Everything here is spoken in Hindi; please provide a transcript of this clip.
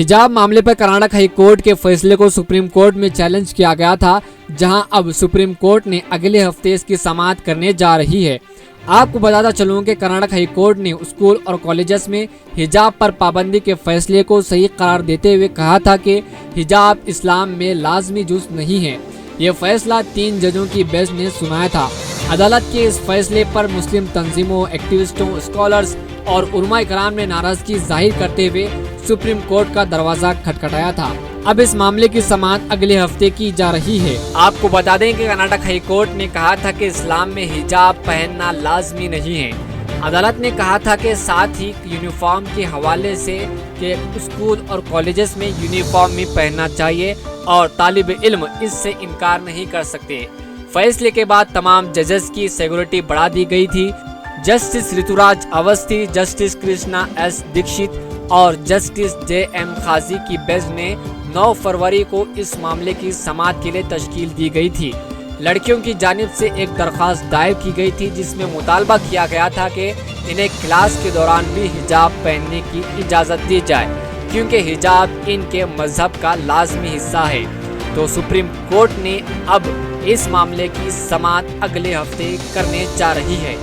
हिजाब मामले पर कर्नाटक हाई कोर्ट के फैसले को सुप्रीम कोर्ट में चैलेंज किया गया था, जहां अब सुप्रीम कोर्ट ने अगले हफ्ते इसकी समाअत करने जा रही है। आपको बताता चलूं कि कर्नाटक हाई कोर्ट ने स्कूल और कॉलेजेस में हिजाब पर पाबंदी के फैसले को सही करार देते हुए कहा था कि हिजाब इस्लाम में लाजमी जुज़ नहीं है। ये फैसला 3 जजों की बेंच ने सुनाया था। अदालत के इस फैसले पर मुस्लिम तंजीमों, एक्टिविस्टों, स्कॉलर्स और उलमा इकराम ने नाराजगी जाहिर करते हुए सुप्रीम कोर्ट का दरवाजा खटखटाया था। अब इस मामले की समाअत अगले हफ्ते की जा रही है। आपको बता दें कि कर्नाटक हाई कोर्ट ने कहा था कि इस्लाम में हिजाब पहनना लाजमी नहीं है। अदालत ने कहा था कि साथ ही यूनिफॉर्म के हवाले से कि स्कूल और कॉलेजेस में यूनिफॉर्म ही पहनना चाहिए और तालिब इल्म इससे इनकार नहीं कर सकते। फैसले के बाद तमाम जजेस की सिक्योरिटी बढ़ा दी गई थी। Justice Rituraj Awasthi, justice Krishna S Dixit और जस्टिस JM खाजी की बेंच ने 9 फरवरी को इस मामले की समाअत के लिए तश्कील दी गई थी। लड़कियों की जानिब से एक दरख्वास्त दायर की गई थी, जिसमें मुतालबा किया गया था कि इन्हें क्लास के दौरान भी हिजाब पहनने की इजाज़त दी जाए, क्योंकि हिजाब इनके मजहब का लाजमी हिस्सा है। तो सुप्रीम कोर्ट ने अब इस मामले की समाअत अगले हफ्ते करने जा रही है।